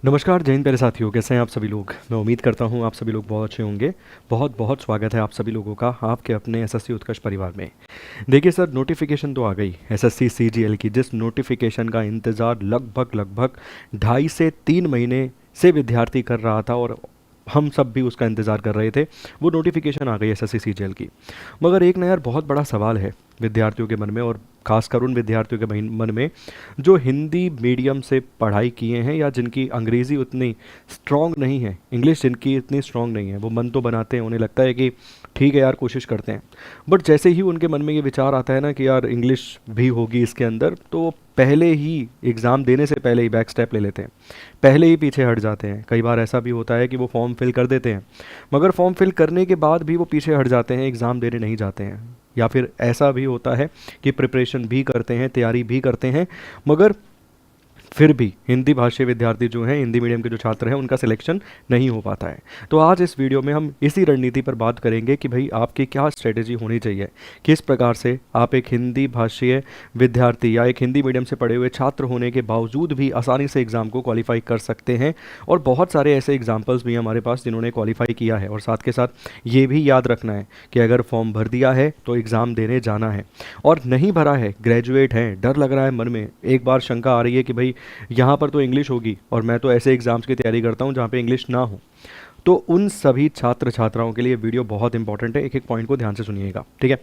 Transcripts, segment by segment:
नमस्कार जय हिंद प्यारे साथियों, कैसे हैं आप सभी लोग। मैं उम्मीद करता हूं आप सभी लोग बहुत अच्छे होंगे। बहुत बहुत स्वागत है आप सभी लोगों का आपके अपने एसएससी उत्कर्ष परिवार में। देखिए सर, नोटिफिकेशन तो आ गई एसएससी सीजीएल की, जिस नोटिफिकेशन का इंतज़ार लगभग लगभग 2.5 से 3 महीने से विद्यार्थी कर रहा था और हम सब भी उसका इंतज़ार कर रहे थे। वो नोटिफिकेशन आ गई एसएससी सीजीएल की। मगर एक ना यार, बहुत बड़ा सवाल है विद्यार्थियों के मन में, और खासकर उन विद्यार्थियों के मन में जो हिंदी मीडियम से पढ़ाई किए हैं या जिनकी अंग्रेज़ी उतनी स्ट्रॉन्ग नहीं है, इंग्लिश जिनकी इतनी स्ट्रॉन्ग नहीं है। वो मन तो बनाते हैं, उन्हें लगता है कि ठीक है यार, कोशिश करते हैं। बट जैसे ही उनके मन में ये विचार आता है ना कि यार इंग्लिश भी होगी इसके अंदर, तो पहले ही एग्ज़ाम देने से पहले ही बैक स्टेप ले लेते हैं, पहले ही पीछे हट जाते हैं। कई बार ऐसा भी होता है कि वो फॉर्म फिल कर देते हैं, मगर फॉर्म फिल करने के बाद भी वो पीछे हट जाते हैं, एग्ज़ाम देने नहीं जाते हैं। या फिर ऐसा भी होता है कि प्रिपरेशन भी करते हैं, तैयारी भी करते हैं, मगर फिर भी हिंदी भाषी विद्यार्थी जो हैं, हिंदी मीडियम के जो छात्र हैं, उनका सिलेक्शन नहीं हो पाता है। तो आज इस वीडियो में हम इसी रणनीति पर बात करेंगे कि भाई आपकी क्या स्ट्रेटेजी होनी चाहिए, किस प्रकार से आप एक हिंदी भाषीय विद्यार्थी या एक हिंदी मीडियम से पढ़े हुए छात्र होने के बावजूद भी आसानी से एग्ज़ाम को क्वालिफाई कर सकते हैं। और बहुत सारे ऐसे एग्जाम्पल्स भी हैं हमारे पास जिन्होंने क्वालिफाई किया है। और साथ के साथ ये भी याद रखना है कि अगर फॉर्म भर दिया है तो एग्ज़ाम देने जाना है, और नहीं भरा है, ग्रेजुएट हैं, डर लग रहा है मन में, एक बार शंका आ रही है कि भाई यहाँ पर तो इंग्लिश होगी और मैं तो ऐसे एग्ज़ाम्स की तैयारी करता हूँ जहाँ पे इंग्लिश ना हो, तो उन सभी छात्र छात्राओं के लिए वीडियो बहुत इंपॉर्टेंट है। एक एक पॉइंट को ध्यान से सुनिएगा, ठीक है।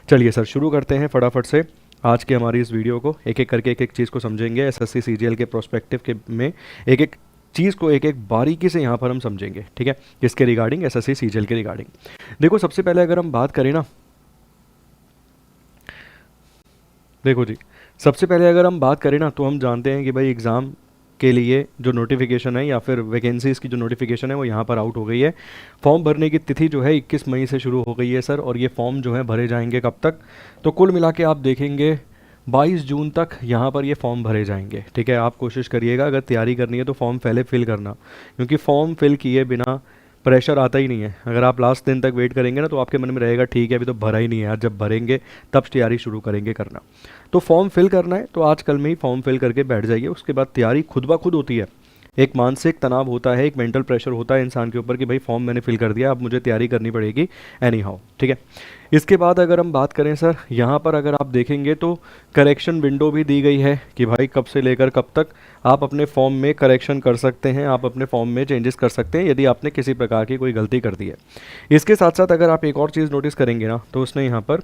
चलिए सर, शुरू करते हैं फटाफट से आज की हमारी इस वीडियो को। एक एक करके एक एक चीज़ को समझेंगे एसएससी सीजीएल के प्रोस्पेक्टिव के में, एक एक चीज़ को एक एक बारीकी से यहाँ पर हम समझेंगे, ठीक है, किसके रिगार्डिंग, एसएससी सीजीएल के रिगार्डिंग। देखो सबसे पहले अगर हम बात करें ना, देखो जी, सबसे पहले अगर हम बात करें ना, तो हम जानते हैं कि भाई एग्ज़ाम के लिए जो नोटिफिकेशन है या फिर वैकेंसीज़ की जो नोटिफिकेशन है वो यहाँ पर आउट हो गई है। फॉर्म भरने की तिथि जो है 21 मई से शुरू हो गई है सर, और ये फॉर्म जो है भरे जाएंगे कब तक, तो कुल मिला के आप देखेंगे 22 जून तक यहाँ पर ये फॉर्म भरे जाएंगे, ठीक है। आप कोशिश करिएगा अगर तैयारी करनी है तो फॉर्म पहले फिल करना, क्योंकि फॉर्म फिल किए बिना प्रेशर आता ही नहीं है। अगर आप लास्ट दिन तक वेट करेंगे ना, तो आपके मन में रहेगा ठीक है अभी तो भरा ही नहीं है यार, जब भरेंगे तब तैयारी शुरू करेंगे करना। तो फॉर्म फिल करना है तो आज कल में ही फॉर्म फिल करके बैठ जाइए। उसके बाद तैयारी खुद ब खुद होती है। एक मानसिक तनाव होता है, एक मेंटल प्रेशर होता है इंसान के ऊपर कि भाई फॉर्म मैंने फिल कर दिया, अब मुझे तैयारी करनी पड़ेगी एनी हाउ, ठीक है। इसके बाद अगर हम बात करें सर, यहाँ पर अगर आप देखेंगे तो करेक्शन विंडो भी दी गई है कि भाई कब से लेकर कब तक आप अपने फॉर्म में करेक्शन कर सकते हैं, आप अपने फॉर्म में चेंजेस कर सकते हैं यदि आपने किसी प्रकार की कोई गलती कर दी है। इसके साथ साथ अगर आप एक और चीज़ नोटिस करेंगे ना, तो उसने यहाँ पर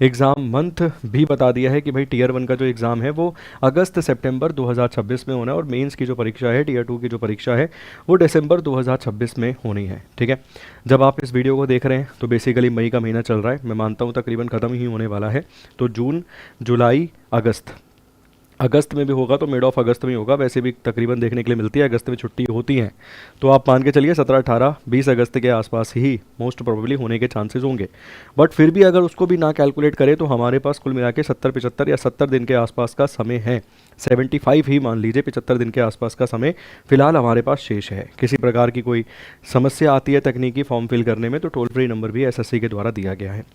एग्ज़ाम मंथ भी बता दिया है कि भाई टीयर 1 का जो एग्ज़ाम है वो अगस्त सितंबर 2026 में होना है, और मेंस की जो परीक्षा है, टीयर 2 की जो परीक्षा है, वो दिसंबर 2026 में होनी है, ठीक है। जब आप इस वीडियो को देख रहे हैं तो बेसिकली मई का महीना चल रहा है, मैं मानता हूँ तकरीबन ख़त्म ही होने वाला है। तो जून, जुलाई, अगस्त, अगस्त में भी होगा तो मिड ऑफ अगस्त में ही होगा, वैसे भी तकरीबन देखने के लिए मिलती है, अगस्त में छुट्टी होती हैं। तो आप मान के चलिए 17, 18, 20 अगस्त के आसपास ही मोस्ट प्रोबेबली होने के चांसेस होंगे। बट फिर भी अगर उसको भी ना कैलकुलेट करें तो हमारे पास कुल मिला के 70, 75 या 70 दिन के आसपास का समय है। 75 ही मान लीजिए, 75 दिन के आसपास का समय फिलहाल हमारे पास शेष है। किसी प्रकार की कोई समस्या आती है तकनीकी फॉर्म फिल करने में, तो टोल फ्री नंबर भी एसएससी के द्वारा दिया गया है।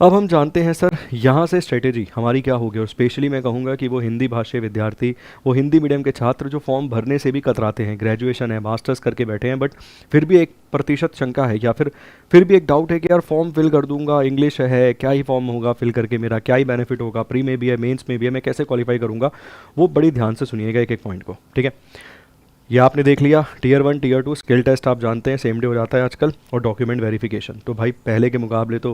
अब हम जानते हैं सर यहाँ से स्ट्रेटेजी हमारी क्या होगी, और स्पेशली मैं कहूँगा कि वो हिंदी भाषी विद्यार्थी, वो हिंदी मीडियम के छात्र जो फॉर्म भरने से भी कतराते हैं, ग्रेजुएशन है, मास्टर्स करके बैठे हैं, बट फिर भी एक प्रतिशत शंका है या फिर भी एक डाउट है कि यार फॉर्म फिल कर दूंगा, इंग्लिश है, क्या ही फॉर्म होगा फिल करके, मेरा क्या ही बेनिफिट होगा, प्री में भी है, मेंस में भी है, मैं कैसे क्वालिफाई करूँगा। वो बड़ी ध्यान से सुनिएगा एक एक पॉइंट को, ठीक है। ये आपने देख लिया, टीयर 1, टीयर 2 स्किल टेस्ट आप जानते हैं सेम डे हो जाता है आजकल, और डॉक्यूमेंट वेरिफिकेशन तो भाई पहले के मुकाबले तो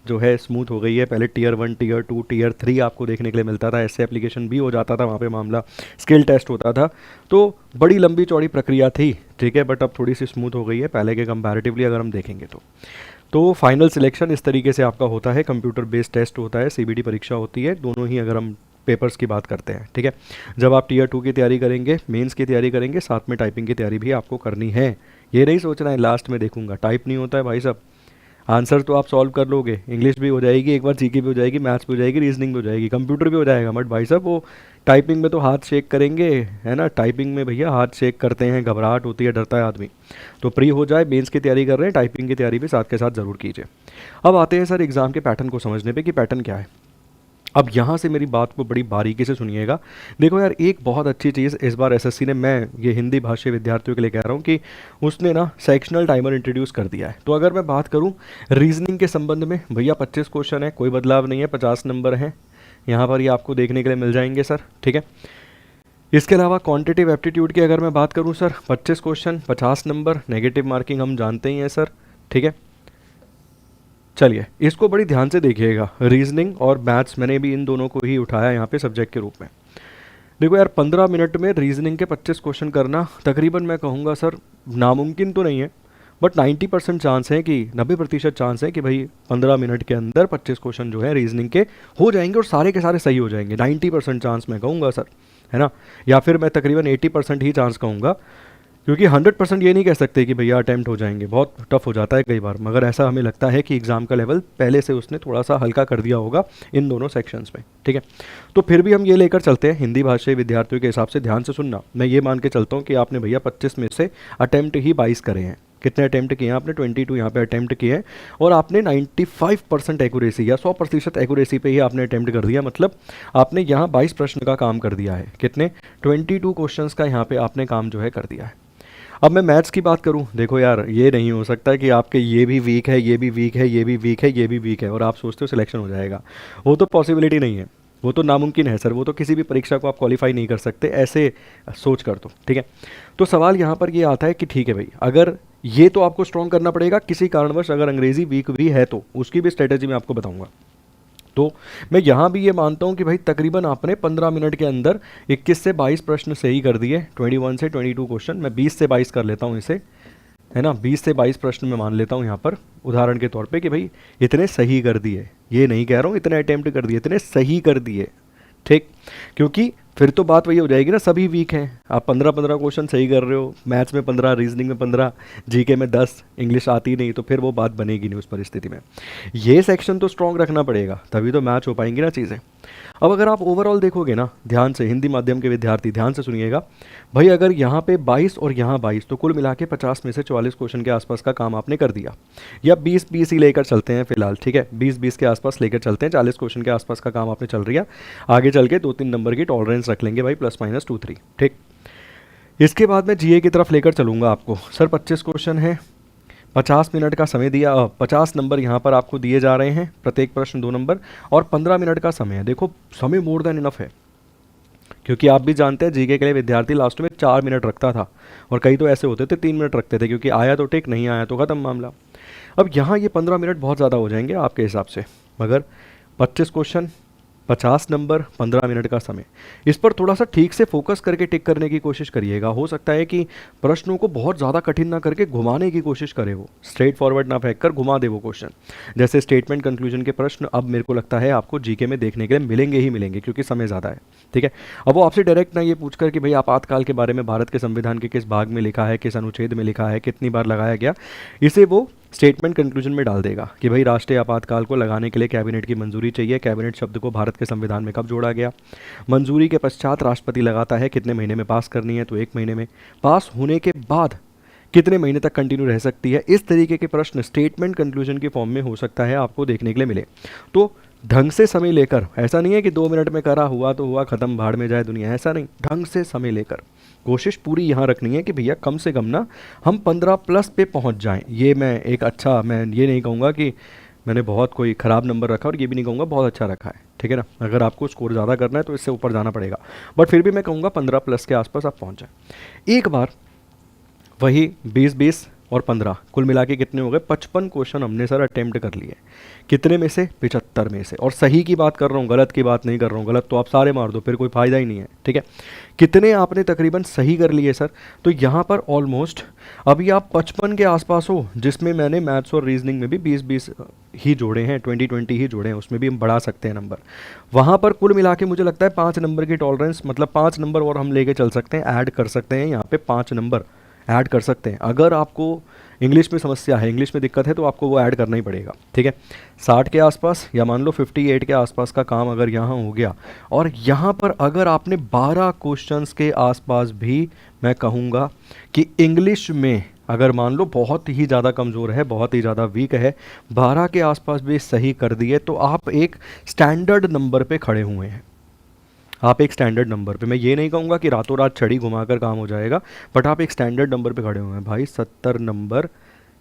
जो है स्मूथ हो गई है। पहले टीयर 1, टीयर 2, टीयर 3 आपको देखने के लिए मिलता था, ऐसे एप्लीकेशन भी हो जाता था, वहाँ पे मामला स्किल टेस्ट होता था, तो बड़ी लंबी चौड़ी प्रक्रिया थी, ठीक है। बट अब थोड़ी सी स्मूथ हो गई है पहले के कंपैरेटिवली अगर हम देखेंगे तो फाइनल सिलेक्शन इस तरीके से आपका होता है, कंप्यूटर बेस्ड टेस्ट होता है, सीबीटी परीक्षा होती है, दोनों ही अगर हम पेपर्स की बात करते हैं, ठीक है। जब आप टीयर 2 की तैयारी करेंगे, मेंस की तैयारी करेंगे, साथ में टाइपिंग की तैयारी भी आपको करनी है। ये नहीं सोचना है लास्ट में देखूंगा, टाइप नहीं होता है भाई साहब। आंसर तो आप सॉल्व कर लोगे, इंग्लिश भी हो जाएगी, एक बार जीके भी हो जाएगी, मैथ्स भी हो जाएगी, रीजनिंग भी हो जाएगी, कंप्यूटर भी हो जाएगा, बट भाई साहब वो टाइपिंग में तो हाथ शेक करेंगे, है ना। टाइपिंग में भैया हाथ शेक करते हैं, घबराहट होती है, डरता है आदमी। तो प्री हो जाए, मेंस की तैयारी कर रहे हैं, टाइपिंग की तैयारी भी साथ के साथ ज़रूर कीजिए। अब आते हैं सर एग्ज़ाम के पैटर्न को समझने पे कि पैटर्न क्या है। अब यहाँ से मेरी बात को बड़ी बारीकी से सुनिएगा। देखो यार, एक बहुत अच्छी चीज़ इस बार एसएससी ने, मैं ये हिंदी भाषी विद्यार्थियों के लिए कह रहा हूँ कि उसने ना सेक्शनल टाइमर इंट्रोड्यूस कर दिया है। तो अगर मैं बात करूँ रीजनिंग के संबंध में, भैया 25 क्वेश्चन है, कोई बदलाव नहीं है, 50 नंबर हैं यहाँ पर, ये आपको देखने के लिए मिल जाएंगे सर, ठीक है। इसके अलावा क्वांटिटेटिव एप्टीट्यूड की अगर मैं बात करूँ sir, 25 question, 50 number, negative marking हम जानते ही हैं सर, ठीक है। चलिए इसको बड़ी ध्यान से देखिएगा, रीजनिंग और मैथ्स मैंने भी इन दोनों को ही उठाया यहाँ पे सब्जेक्ट के रूप में। देखो यार, 15 मिनट में रीजनिंग के 25 क्वेश्चन करना तकरीबन मैं कहूँगा सर नामुमकिन तो नहीं है, बट 90% चांस है कि 90% चांस है कि भाई 15 मिनट के अंदर 25 क्वेश्चन जो है रीजनिंग के हो जाएंगे और सारे के सारे सही हो जाएंगे। 90% चांस मैं कहूँगा सर, है ना, या फिर मैं तकरीबन 80% ही चांस कहूँगा, क्योंकि 100% ये नहीं कह सकते कि भैया अटैम्प्ट हो जाएंगे, बहुत टफ हो जाता है कई बार, मगर ऐसा हमें लगता है कि एग्ज़ाम का लेवल पहले से उसने थोड़ा सा हल्का कर दिया होगा इन दोनों सेक्शंस में, ठीक है। तो फिर भी हम ये लेकर चलते हैं, हिंदी भाषी विद्यार्थियों के हिसाब से ध्यान से सुनना, मैं ये मान के चलता हूँ कि आपने भैया 25 में से अटैम्प्ट ही 22 करे हैं। कितने अटैम्प्ट किए हैं आपने? 22 यहाँ पे अटैम्प्ट किए हैं, और आपने 95% एक्यूरेसी या 100% एक्यूरेसी पे ही आपने अटैम्प्ट कर दिया, मतलब आपने यहाँ 22 प्रश्न का काम कर दिया है। कितने? 22 क्वेश्चंस का यहाँ पे आपने काम जो है कर दिया है। अब मैं मैथ्स की बात करूं, देखो यार ये नहीं हो सकता कि आपके ये भी वीक है, ये भी वीक है, ये भी वीक है, ये भी वीक है और आप सोचते हो सिलेक्शन हो जाएगा। वो तो पॉसिबिलिटी नहीं है, वो तो नामुमकिन है सर, वो तो किसी भी परीक्षा को आप क्वालिफाई नहीं कर सकते ऐसे सोच कर, तो ठीक है। तो सवाल यहाँ पर ये आता है कि ठीक है भाई, अगर ये तो आपको स्ट्रॉन्ग करना पड़ेगा, किसी कारणवश अगर अंग्रेजी वीक भी है तो उसकी भी स्ट्रेटेजी मैं आपको बताऊंगा। तो मैं यहाँ भी ये मानता हूँ कि भाई तकरीबन आपने 15 मिनट के अंदर 21 से 22 प्रश्न सही कर दिए, 21 से 22 क्वेश्चन, मैं 20 से 22 कर लेता हूँ इसे, है ना, 20 से 22 प्रश्न मैं मान लेता हूँ यहाँ पर उदाहरण के तौर पे कि भाई इतने सही कर दिए, ये नहीं कह रहा हूँ इतने अटैम्प्ट कर दिए, इतने सही कर दिए, ठीक। क्योंकि फिर तो बात वही हो जाएगी ना, सभी वीक हैं, आप 15-15 क्वेश्चन सही कर रहे हो, मैथ्स में 15, रीजनिंग में 15, जीके में 10, इंग्लिश आती नहीं, तो फिर वो बात बनेगी नहीं उस परिस्थिति में। ये सेक्शन तो स्ट्रॉन्ग रखना पड़ेगा, तभी तो मैच हो पाएंगी ना चीज़ें। अब अगर आप ओवरऑल देखोगे ना ध्यान से, हिंदी माध्यम के विद्यार्थी ध्यान से सुनिएगा भाई, अगर यहाँ पे 22 और यहाँ 22, तो कुल मिला के 50 में से 44 क्वेश्चन के आसपास का काम आपने कर दिया, या 20-20 ही लेकर चलते हैं फिलहाल, ठीक है, 20-20 के आसपास लेकर चलते हैं, 40 क्वेश्चन के आसपास का काम आपने चल रहा, आगे चल के 2-3 नंबर की टॉलरेंस रख लेंगे भाई, ±2-3, ठीक। इसके बाद मैं जीए की तरफ लेकर चलूँगा आपको। सर 25 क्वेश्चन है, 50 मिनट का समय दिया, 50 नंबर यहाँ पर आपको दिए जा रहे हैं, प्रत्येक प्रश्न 2 नंबर, और 15 मिनट का समय है। देखो समय मोर देन इनफ है, क्योंकि आप भी जानते हैं जीके के लिए विद्यार्थी लास्ट में 4 मिनट रखता था, और कई तो ऐसे होते थे 3 मिनट रखते थे, क्योंकि आया तो ठीक, नहीं आया तो ख़त्म मामला। अब यहाँ ये 15 मिनट बहुत ज़्यादा हो जाएंगे आपके हिसाब से, मगर 25 क्वेश्चन, 50 नंबर, 15 मिनट का समय, इस पर थोड़ा सा ठीक से फोकस करके टिक करने की कोशिश करिएगा। हो सकता है कि प्रश्नों को बहुत ज़्यादा कठिन ना करके घुमाने की कोशिश करे, वो स्ट्रेट फॉरवर्ड ना फेंक कर घुमा दे वो क्वेश्चन। जैसे स्टेटमेंट कंक्लूजन के प्रश्न अब मेरे को लगता है आपको जीके में देखने के लिए मिलेंगे ही मिलेंगे, क्योंकि समय ज़्यादा है, ठीक है। अब वो आपसे डायरेक्ट ना ये पूछ कर कि भाई आपातकाल के बारे में भारत के संविधान के किस भाग में लिखा है, किस अनुच्छेद में लिखा है, कितनी बार लगाया गया, इसे वो स्टेटमेंट कंक्लूजन में डाल देगा कि भाई राष्ट्रीय आपातकाल को लगाने के लिए कैबिनेट की मंजूरी चाहिए, कैबिनेट शब्द को भारत के संविधान में कब जोड़ा गया, मंजूरी के पश्चात राष्ट्रपति लगाता है, कितने महीने में पास करनी है, तो 1 महीने में, पास होने के बाद कितने महीने तक कंटिन्यू रह सकती है। इस तरीके के प्रश्न स्टेटमेंट कंक्लूजन के फॉर्म में हो सकता है आपको देखने के लिए मिले। तो ढंग से समय लेकर, ऐसा नहीं है कि 2 मिनट में करा, हुआ तो हुआ, ख़त्म, भाड़ में जाए दुनिया, ऐसा नहीं, ढंग से समय लेकर कोशिश पूरी यहाँ रखनी है कि भैया कम से कम ना हम 15+ पे पहुँच जाएं। ये मैं एक अच्छा, मैं ये नहीं कहूँगा कि मैंने बहुत कोई ख़राब नंबर रखा, और ये भी नहीं कहूँगा बहुत अच्छा रखा है, ठीक है ना। अगर आपको स्कोर ज़्यादा करना है तो इससे ऊपर जाना पड़ेगा, बट फिर भी मैं कहूँगा 15+ के आसपास आप पहुँच जाएँ। एक बार वही 20-20 और 15 कुल मिला के कितने हो गए? 55 क्वेश्चन हमने सर अटेम्प्ट कर लिए। कितने में से? 75 में से। और सही की बात कर रहा हूँ, गलत की बात नहीं कर रहा हूँ। गलत तो आप सारे मार दो, फिर कोई फ़ायदा ही नहीं है, ठीक है। कितने आपने तकरीबन सही कर लिए सर? तो यहाँ पर ऑलमोस्ट अभी आप 55 के आसपास हो, जिसमें मैंने मैथ्स और रीजनिंग में भी 20-20 ही जोड़े हैं, 20-20 ही जोड़े हैं, उसमें भी हम बढ़ा सकते हैं नंबर। वहाँ पर कुल मिला के मुझे लगता है 5 नंबर की टॉलरेंस, मतलब 5 नंबर और हम लेके चल सकते हैं, ऐड कर सकते हैं, यहाँ पे 5 नंबर ऐड कर सकते हैं। अगर आपको इंग्लिश में समस्या है, इंग्लिश में दिक्कत है, तो आपको वो ऐड करना ही पड़ेगा, ठीक है। 60 के आसपास या मान लो 58 के आसपास का काम अगर यहाँ हो गया, और यहाँ पर अगर आपने 12 क्वेश्चंस के आसपास भी मैं कहूँगा कि इंग्लिश में अगर मान लो बहुत ही ज़्यादा कमज़ोर है, बहुत ही ज़्यादा वीक है, 12 के आसपास भी सही कर दिए तो आप एक स्टैंडर्ड नंबर पे खड़े हुए हैं। आप एक स्टैंडर्ड नंबर पे, मैं ये नहीं कहूँगा कि रातों रात छड़ी घुमाकर काम हो जाएगा, बट आप एक स्टैंडर्ड नंबर पे खड़े हुए हैं भाई। 70 नंबर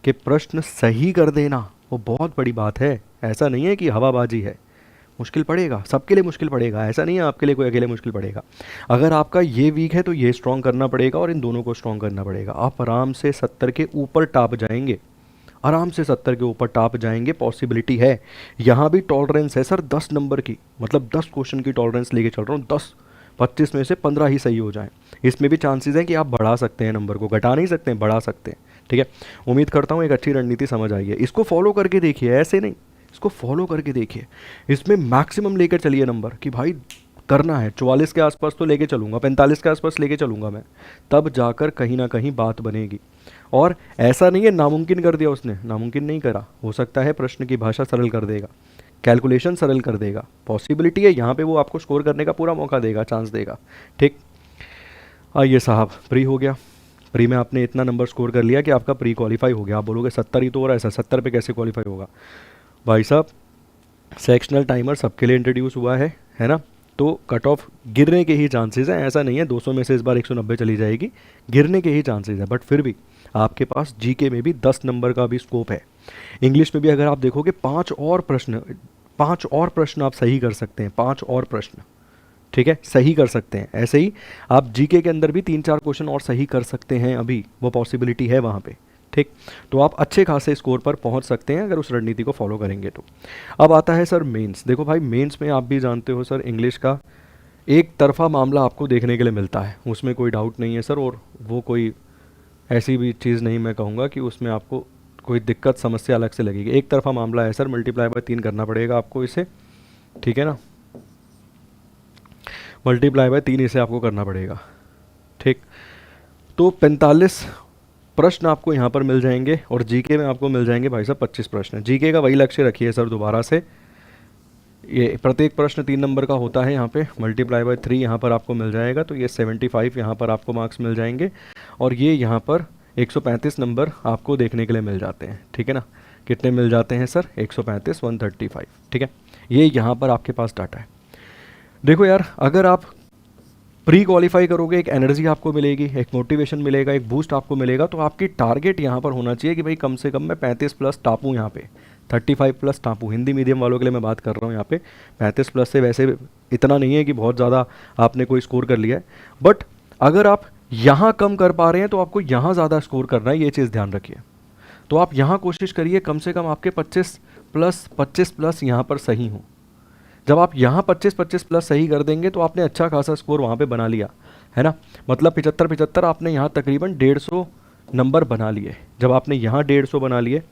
के प्रश्न सही कर देना वो बहुत बड़ी बात है। ऐसा नहीं है कि हवाबाजी है, मुश्किल पड़ेगा, सबके लिए मुश्किल पड़ेगा, ऐसा नहीं है आपके लिए कोई अकेले मुश्किल पड़ेगा। अगर आपका ये वीक है तो ये स्ट्रॉन्ग करना पड़ेगा और इन दोनों को स्ट्रॉन्ग करना पड़ेगा। आप आराम से 70 के ऊपर टाप जाएंगे, आराम से 70 के ऊपर टाप जाएंगे, पॉसिबिलिटी है। यहाँ भी टॉलरेंस है सर 10 नंबर की, मतलब 10 क्वेश्चन की टॉलरेंस लेके चल रहा हूँ। 10 25 में से 15 ही सही हो जाएं। इसमें भी चांसेस हैं कि आप बढ़ा सकते हैं, नंबर को घटा नहीं सकते हैं, बढ़ा सकते हैं। ठीक है, उम्मीद करता हूँ एक अच्छी रणनीति समझ आई है। इसको फॉलो करके देखिए, ऐसे नहीं, इसको फॉलो करके देखिए। इसमें मैक्सिमम लेकर चलिए नंबर कि भाई करना है। 44 के आसपास तो लेके चलूँगा, 45 के आसपास लेके चलूँगा मैं, तब जाकर कहीं ना कहीं बात बनेगी। और ऐसा नहीं है नामुमकिन कर दिया उसने, नामुमकिन नहीं करा। हो सकता है प्रश्न की भाषा सरल कर देगा, कैलकुलेशन सरल कर देगा, पॉसिबिलिटी है यहाँ पे वो आपको स्कोर करने का पूरा मौका देगा, चांस देगा। ठीक, आइए साहब, प्री हो गया। प्री में आपने इतना नंबर स्कोर कर लिया कि आपका प्री क्वालिफाई हो गया। आप बोलोगे 70 ही तो हो रहा है सर, 70 पे कैसे क्वालिफाई होगा? भाई साहब, सेक्शनल टाइमर सबके लिए इंट्रोड्यूस हुआ है ना, तो कट ऑफ गिरने के ही चांसेस हैं। ऐसा नहीं है 200 में से इस बार 190 चली जाएगी, गिरने के ही चांसेस हैं। बट फिर भी आपके पास जीके में भी 10 नंबर का भी स्कोप है। इंग्लिश में भी अगर आप देखोगे 5 और प्रश्न आप सही कर सकते हैं, 5 और प्रश्न, ठीक है, सही कर सकते हैं। ऐसे ही आप जीके के अंदर भी 3-4 क्वेश्चन और सही कर सकते हैं, अभी वो पॉसिबिलिटी है वहाँ पे। ठीक, तो आप अच्छे खासे स्कोर पर पहुंच सकते हैं अगर उस रणनीति को फॉलो करेंगे तो। अब आता है सर मेंस। देखो भाई, मेंस में आप भी जानते हो सर, इंग्लिश का एक तरफा मामला आपको देखने के लिए मिलता है, उसमें कोई डाउट नहीं है सर। और वो कोई ऐसी भी चीज़ नहीं मैं कहूँगा कि उसमें आपको कोई दिक्कत समस्या अलग से लगेगी। एक तरफा मामला है सर, मल्टीप्लाई बाय 3 करना पड़ेगा आपको इसे, ठीक है ना, मल्टीप्लाई बाय 3 इसे आपको करना पड़ेगा। ठीक, तो 45 प्रश्न आपको यहाँ पर मिल जाएंगे और जीके में आपको मिल जाएंगे भाई साहब 25 प्रश्न। जीके का वही लक्ष्य रखिए सर दोबारा से, ये प्रत्येक प्रश्न 3 नंबर का होता है। यहाँ पे मल्टीप्लाई बाय 3 यहाँ पर आपको मिल जाएगा, तो ये 75 यहाँ पर आपको मार्क्स मिल जाएंगे। और ये यहाँ पर 135 नंबर आपको देखने के लिए मिल जाते हैं, ठीक है ना। कितने मिल जाते हैं सर? 135, 135, ठीक है। ये यहाँ पर आपके पास डाटा है। देखो यार, अगर आप प्री क्वालिफाई करोगे, एक एनर्जी आपको मिलेगी, एक मोटिवेशन मिलेगा, एक बूस्ट आपको मिलेगा, तो आपकी टारगेट यहाँ पर होना चाहिए कि भाई कम से कम मैं 35 प्लस टापूँ यहाँ पे, 35 प्लस टापूँ। हिंदी मीडियम वालों के लिए मैं बात कर रहा हूँ यहाँ पे। 35 प्लस से वैसे इतना नहीं है कि बहुत ज़्यादा आपने कोई स्कोर कर लिया है, बट अगर आप यहाँ कम कर पा रहे हैं तो आपको यहाँ ज़्यादा स्कोर करना है, ये चीज़ ध्यान रखिए। तो आप यहाँ कोशिश करिए कम से कम आपके 25 प्लस यहाँ पर सही हों। जब आप यहाँ 25 प्लस सही कर देंगे तो आपने अच्छा खासा स्कोर वहाँ पे बना लिया, है ना। मतलब 75 आपने यहाँ तकरीबन 150 नंबर बना लिए। जब आपने यहाँ 150 बना लिए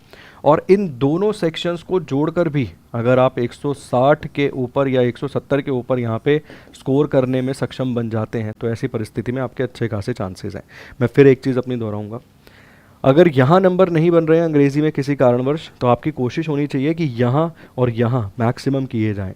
और इन दोनों सेक्शंस को जोड़कर भी अगर आप 160 के ऊपर या 170 के ऊपर यहाँ पे स्कोर करने में सक्षम बन जाते हैं, तो ऐसी परिस्थिति में आपके अच्छे खासे चांसेस हैं। मैं फिर एक चीज़ अपनी दोहराऊँगा, अगर यहाँ नंबर नहीं बन रहे हैं अंग्रेज़ी में किसी कारणवश, तो आपकी कोशिश होनी चाहिए कि यहाँ और यहाँ मैक्सिमम किए जाएँ।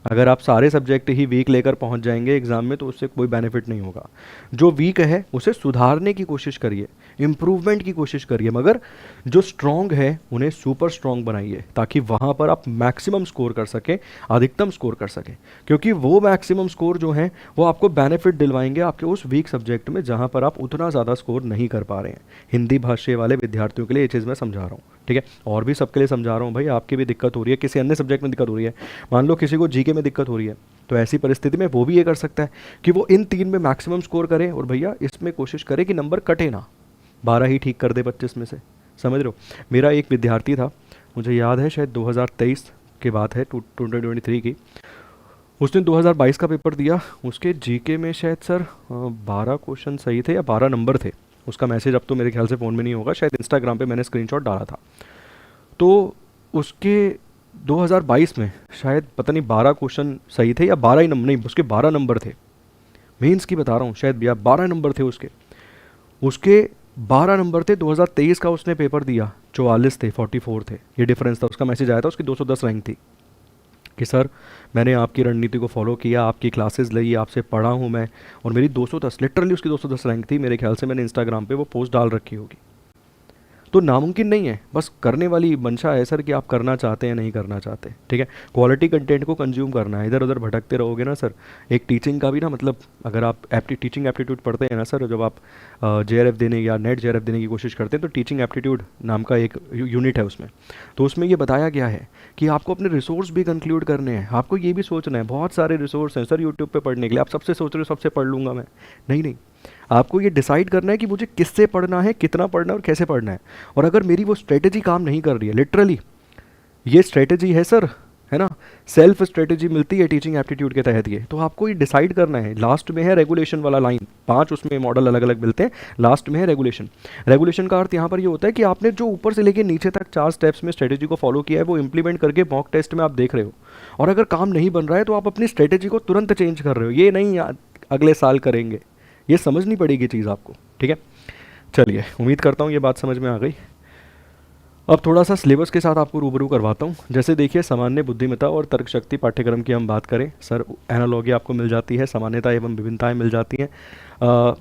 अगर आप सारे सब्जेक्ट ही वीक लेकर पहुंच जाएंगे एग्ज़ाम में तो उससे कोई बेनिफिट नहीं होगा। जो वीक है उसे सुधारने की कोशिश करिए, इम्प्रूवमेंट की कोशिश करिए, मगर जो स्ट्रॉन्ग है उन्हें सुपर स्ट्रॉन्ग बनाइए, ताकि वहाँ पर आप मैक्सिमम स्कोर कर सकें, अधिकतम स्कोर कर सकें। क्योंकि वो मैक्सिमम स्कोर जो है वो आपको बेनिफिट दिलवाएंगे आपके उस वीक सब्जेक्ट में जहाँ पर आप उतना ज़्यादा स्कोर नहीं कर पा रहे हैं। हिंदी भाषा वाले विद्यार्थियों के लिए ये चीज़ मैं समझा रहा हूँ, ठीक है। और भी सबके लिए समझा रहा हूँ भाई, आपकी भी दिक्कत हो रही है, किसी अन्य सब्जेक्ट में दिक्कत हो रही है, मान लो किसी को जीके में दिक्कत हो रही है, तो ऐसी परिस्थिति में वो भी ये कर सकता है कि वो इन 3 में मैक्सिमम स्कोर करे और भैया इसमें कोशिश करे कि नंबर कटे ना, 12 ही ठीक कर दे 25 में से। समझ रहे हो? मेरा एक विद्यार्थी था, मुझे याद है शायद 2023 की बात है, 2023 की, उसने 2022 का पेपर दिया। उसके जीके में शायद सर 12 क्वेश्चन सही थे या 12 नंबर थे। उसका मैसेज अब तो मेरे ख्याल से फ़ोन में नहीं होगा, शायद इंस्टाग्राम पे मैंने स्क्रीनशॉट डाला था। तो उसके 2022 में शायद पता नहीं 12 क्वेश्चन सही थे या 12 ही नंबर, नहीं उसके 12 नंबर थे। मेंस की बता रहा हूँ, शायद भैया 12 नंबर थे उसके 12 नंबर थे। 2023 का उसने पेपर दिया, 44 थे, 44 थे, ये डिफरेंस था। उसका मैसेज आया था, उसकी 210 रैंक थी कि सर मैंने आपकी रणनीति को फॉलो किया, आपकी क्लासेस ली, आपसे पढ़ा हूँ मैं, और मेरी 210, लिटरली उसकी 210 रैंक थी। मेरे ख्याल से मैंने इंस्टाग्राम पे वो पोस्ट डाल रखी होगी, तो नामुमकिन नहीं है, बस करने वाली मंशा है सर कि आप करना चाहते हैं नहीं करना चाहते, ठीक है। क्वालिटी कंटेंट को कंज्यूम करना है, इधर उधर भटकते रहोगे ना सर। एक टीचिंग का भी ना मतलब, अगर आप टीचिंग एप्टीट्यूड पढ़ते हैं ना सर, जब आप JRF देने या नेट JRF देने की कोशिश करते हैं तो टीचिंग एप्टीट्यूड नाम का एक यूनिट है उसमें, तो उसमें ये बताया गया है कि आपको अपने रिसोर्स भी कंक्लूड करने हैं। आपको ये भी सोचना है, बहुत सारे रिसोर्स हैं सर यूट्यूब पे पढ़ने के लिए, आप सबसे सोच रहे हो सबसे पढ़ लूँगा मैं, नहीं नहीं, आपको ये डिसाइड करना है कि मुझे किससे पढ़ना है, कितना पढ़ना है और कैसे पढ़ना है। और अगर मेरी वो स्ट्रेटेजी काम नहीं कर रही है, लिटरली ये स्ट्रेटेजी है सर, है ना, सेल्फ स्ट्रेटेजी मिलती है टीचिंग एप्टीट्यूड के तहत ये, तो आपको ये डिसाइड करना है। लास्ट में है रेगुलेशन वाला लाइन, 5 उसमें मॉडल अलग अलग मिलते हैं, लास्ट में है रेगुलेशन। रेगुलेशन का अर्थ यहाँ पर ये होता है कि आपने जो ऊपर से लेके नीचे तक 4 स्टेप्स में स्ट्रेटेजी को फॉलो किया है वो इंप्लीमेंट करके मॉक टेस्ट में आप देख रहे हो, और अगर काम नहीं बन रहा है तो आप अपनी स्ट्रेटेजी को तुरंत चेंज कर रहे हो, ये नहीं अगले साल करेंगे, ये समझनी पड़ेगी चीज़ आपको, ठीक है। चलिए, उम्मीद करता हूँ ये बात समझ में आ गई। अब थोड़ा सा सिलेबस के साथ आपको रूबरू करवाता हूँ। जैसे देखिए, सामान्य बुद्धिमत्ता और तर्क शक्ति पाठ्यक्रम की हम बात करें सर, एनालॉगी आपको मिल जाती है, सामान्यता एवं विभिन्नताएं मिल जाती हैं।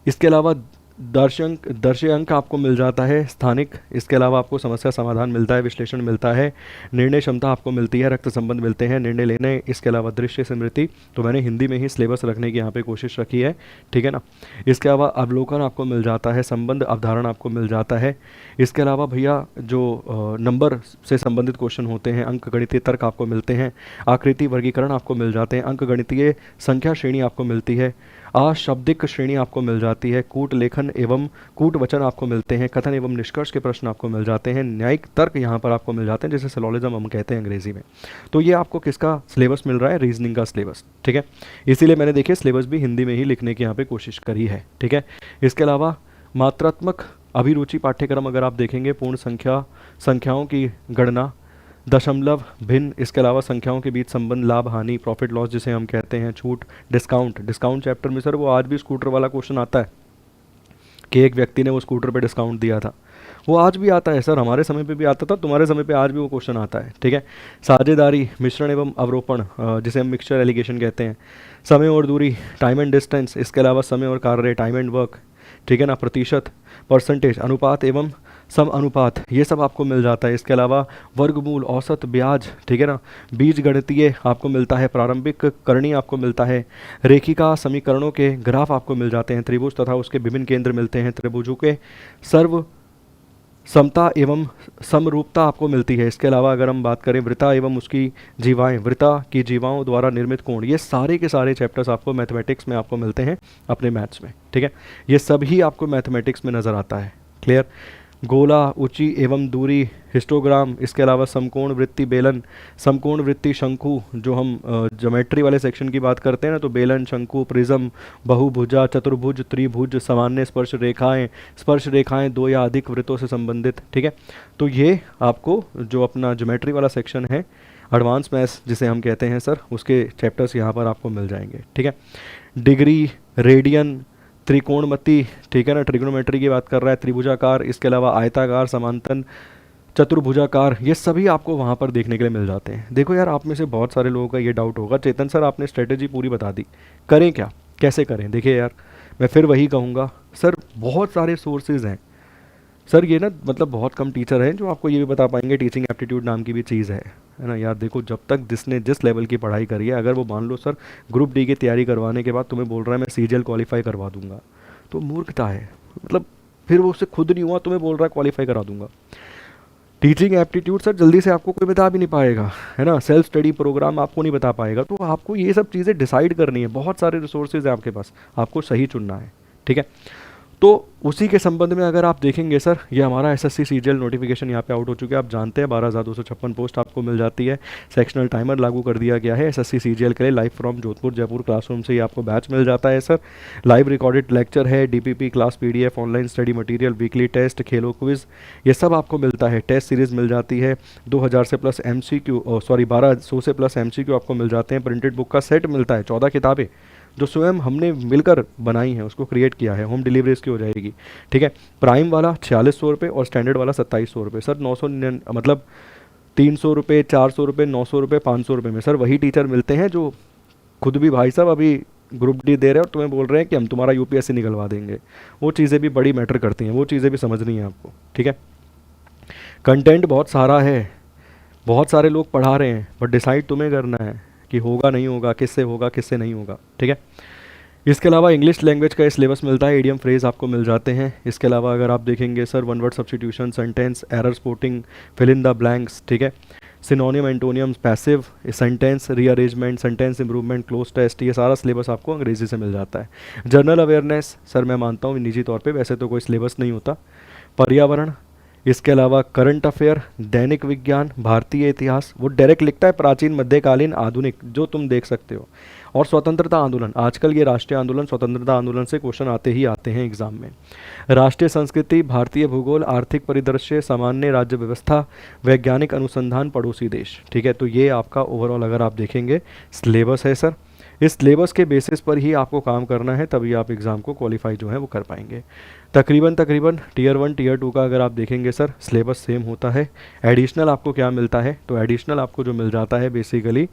इसके अलावा दर्शय अंक आपको मिल जाता है, स्थानिक, इसके अलावा आपको समस्या समाधान मिलता है, विश्लेषण मिलता है, निर्णय क्षमता आपको मिलती है, रक्त संबंध मिलते हैं, निर्णय लेने, इसके अलावा दृश्य स्मृति, तो मैंने हिंदी में ही सिलेबस रखने की यहाँ पे कोशिश रखी है, ठीक है ना। इसके अलावा अवलोकन आपको मिल जाता है, संबंध अवधारण आपको मिल जाता है। इसके अलावा भैया जो नंबर से संबंधित क्वेश्चन होते हैं, अंक गणितीय तर्क आपको मिलते हैं, आकृति वर्गीकरण आपको मिल जाते हैं, अंक गणितीय संख्या श्रेणी आपको मिलती है, अशाब्दिक श्रेणी आपको मिल जाती है, कूट लेखन एवं कूट वचन आपको मिलते हैं, कथन एवं निष्कर्ष के प्रश्न आपको मिल जाते हैं, न्यायिक तर्क यहाँ पर आपको मिल जाते हैं, जैसे सिलोजिज्म हम कहते हैं अंग्रेजी में। तो ये आपको किसका सिलेबस मिल रहा है, रीजनिंग का सिलेबस, ठीक है। इसीलिए मैंने देखिए सिलेबस भी हिंदी में ही लिखने की यहाँ पे कोशिश करी है, ठीक है। इसके अलावा मात्रात्मक अभिरुचि पाठ्यक्रम अगर आप देखेंगे, पूर्ण संख्याओं की गणना, दशमलव, भिन्न, इसके अलावा संख्याओं के बीच संबंध, लाभ हानि, प्रॉफिट लॉस जिसे हम कहते हैं, छूट, डिस्काउंट चैप्टर में सर वो आज भी स्कूटर वाला क्वेश्चन आता है कि एक व्यक्ति ने वो स्कूटर पे डिस्काउंट दिया था, वो आज भी आता है सर, हमारे समय पे भी आता था, तुम्हारे समय पे आज भी वो क्वेश्चन आता है, ठीक है। साझेदारी, मिश्रण एवं अवरोपण जिसे हम मिक्सचर एलिगेशन कहते हैं, समय और दूरी, टाइम एंड डिस्टेंस, इसके अलावा समय और कार्य, टाइम एंड वर्क, ठीक है ना, प्रतिशत, परसेंटेज, अनुपात एवं सम अनुपात, ये सब आपको मिल जाता है। इसके अलावा वर्गमूल, औसत, ब्याज, ठीक है ना, बीज गणितीय आपको मिलता है, प्रारंभिक करणी आपको मिलता है, रेखिका समीकरणों के ग्राफ आपको मिल जाते हैं, त्रिभुज तथा उसके विभिन्न केंद्र मिलते हैं, त्रिभुजों के सर्व समता एवं समरूपता आपको मिलती है। इसके अलावा अगर हम बात करें वृत्ता एवं उसकी जीवाएं, वृत्ता की जीवाओं द्वारा निर्मित कोण, ये सारे के सारे चैप्टर्स आपको मैथमेटिक्स में आपको मिलते हैं अपने मैथ्स में, ठीक है। ये सभी आपको मैथमेटिक्स में नज़र आता है, क्लियर। गोला, ऊंची एवं दूरी, हिस्टोग्राम, इसके अलावा समकोण वृत्ति, बेलन, समकोण वृत्ति, शंकु, जो हम ज्योमेट्री वाले सेक्शन की बात करते हैं ना, तो बेलन, शंकु, प्रिज्म, बहुभुजा, चतुर्भुज, त्रिभुज, सामान्य स्पर्श रेखाएं 2 या अधिक वृत्तों से संबंधित, ठीक है। तो ये आपको जो अपना ज्योमेट्री वाला सेक्शन है, एडवांस मैथ्स जिसे हम कहते हैं सर, उसके चैप्टर्स यहाँ पर आपको मिल जाएंगे, ठीक है। डिग्री, रेडियन, त्रिकोणमिति, ठीक है ना, ट्रिग्नोमेट्री की बात कर रहा है, त्रिभुजाकार, इसके अलावा आयताकार, समांतन, चतुर्भुजाकार, ये सभी आपको वहाँ पर देखने के लिए मिल जाते हैं। देखो यार, आप में से बहुत सारे लोगों का ये डाउट होगा, चेतन सर आपने स्ट्रेटेजी पूरी बता दी, करें क्या, कैसे करें। देखिए यार, मैं फिर वही कहूँगा सर, बहुत सारे सोर्सेज हैं सर, ये ना मतलब बहुत कम टीचर हैं जो आपको ये भी बता पाएंगे टीचिंग एप्टीट्यूड नाम की भी चीज़ है ना यार। देखो, जब तक जिसने जिस लेवल की पढ़ाई करी है, अगर वो मान लो सर ग्रुप डी की तैयारी करवाने के बाद तुम्हें बोल रहा है मैं CGL क्वालिफाई करवा दूंगा, तो मूर्खता है, मतलब फिर वो उससे खुद नहीं हुआ, तुम्हें बोल रहा है क्वालिफाई करा दूंगा। टीचिंग एप्टीट्यूड सर जल्दी से आपको कोई बता भी नहीं पाएगा, है ना, सेल्फ स्टडी प्रोग्राम आपको नहीं बता पाएगा, तो आपको ये सब चीज़ें डिसाइड करनी है, बहुत सारे रिसोर्सेज हैं आपके पास, आपको सही चुनना है, ठीक है। तो उसी के संबंध में अगर आप देखेंगे सर, ये हमारा SSC CGL नोटिफिकेशन यहाँ पे आउट हो चुका है, आप जानते हैं 12,256 पोस्ट आपको मिल जाती है, सेक्शनल टाइमर लागू कर दिया गया है SSC CGL के लिए, live from Jodhpur Jaipur classroom से ही आपको बैच मिल जाता है सर, लाइव रिकॉर्डेड लेक्चर है, DPP class PDF, online study material, weekly test, खेलो क्विज, ये सब आपको मिलता है, टेस्ट सीरीज़ मिल जाती है, 2000 से प्लस MCQ, 1200 से प्लस MCQ आपको मिल जाते हैं, प्रिंटेड बुक का सेट मिलता है, 14 किताबें जो स्वयं हमने मिलकर बनाई हैं, उसको क्रिएट किया है, होम डिलीवरी इसकी हो जाएगी, ठीक है। प्राइम वाला 4600 रुपये और स्टैंडर्ड वाला 2700 रुपये सर, 900 मतलब 300 रुपये, 400 रुपये, 900 रुपये, 500 रुपये में सर वही टीचर मिलते हैं जो खुद भी भाई साहब अभी ग्रुप डी दे रहे हैं और तुम्हें बोल रहे हैं कि हम तुम्हारा यूपीएससी निकलवा देंगे। वो चीज़ें भी बड़ी मैटर करती हैं, वो चीज़ें भी समझनी है आपको, ठीक है। कंटेंट बहुत सारा है, बहुत सारे लोग पढ़ा रहे हैं, बट डिसाइड तुम्हें करना है कि होगा, किससे नहीं होगा, ठीक है। इसके अलावा इंग्लिश लैंग्वेज का सिलेबस मिलता है, इडियम फ्रेज आपको मिल जाते हैं। इसके अलावा अगर आप देखेंगे sir, one word substitution, sentence, error spotting, fill in the blanks, ठीक है, synonym, antonyms, passive, sentence rearrangement, sentence improvement, cloze test, ये सारा सिलेबस आपको अंग्रेजी से मिल जाता है। जनरल अवेयरनेस सर मैं मानता हूँ निजी तौर पे वैसे तो कोई सिलेबस नहीं होता। पर्यावरण, इसके अलावा करंट अफेयर, दैनिक विज्ञान, भारतीय इतिहास, वो डायरेक्ट लिखता है प्राचीन, मध्यकालीन, आधुनिक, जो तुम देख सकते हो। और स्वतंत्रता आंदोलन, आजकल ये राष्ट्रीय आंदोलन, स्वतंत्रता आंदोलन से क्वेश्चन आते ही आते हैं एग्जाम में। राष्ट्रीय संस्कृति, भारतीय भूगोल, आर्थिक परिदृश्य, सामान्य राज्य व्यवस्था, वैज्ञानिक अनुसंधान, पड़ोसी देश, ठीक है। तो ये आपका ओवरऑल अगर आप देखेंगे सिलेबस है सर। इस सिलेबस के बेसिस पर ही आपको काम करना है, तभी आप एग्ज़ाम को क्वालिफाई जो है वो कर पाएंगे। तकरीबन टीयर 1 टीयर 2 का अगर आप देखेंगे सर, सिलेबस सेम होता है। एडिशनल आपको क्या मिलता है, तो एडिशनल आपको जो मिल जाता है बेसिकली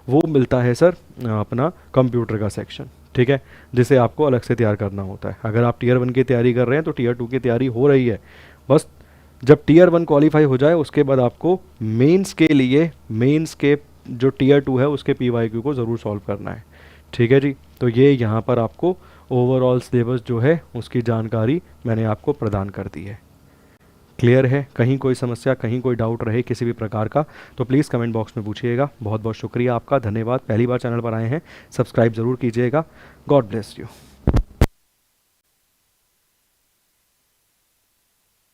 वो मिलता है सर अपना कंप्यूटर का सेक्शन, ठीक है, जिसे आपको अलग से तैयार करना होता है। अगर आप टीयर 1 की तैयारी कर रहे हैं तो टीयर 2 की तैयारी हो रही है, बस जब टीयर 1 क्वालिफाई हो जाए उसके बाद आपको मेंस के लिए, मेंस के जो टीयर 2 है उसके पीवाईक्यू को ज़रूर सॉल्व करना है, ठीक है जी। तो ये यहाँ पर आपको ओवरऑल सिलेबस जो है उसकी जानकारी मैंने आपको प्रदान कर दी है। क्लियर है? कहीं कोई समस्या, कहीं कोई डाउट रहे किसी भी प्रकार का तो प्लीज़ कमेंट बॉक्स में पूछिएगा। बहुत बहुत शुक्रिया आपका, धन्यवाद। पहली बार चैनल पर आए हैं, सब्सक्राइब ज़रूर कीजिएगा। God bless you.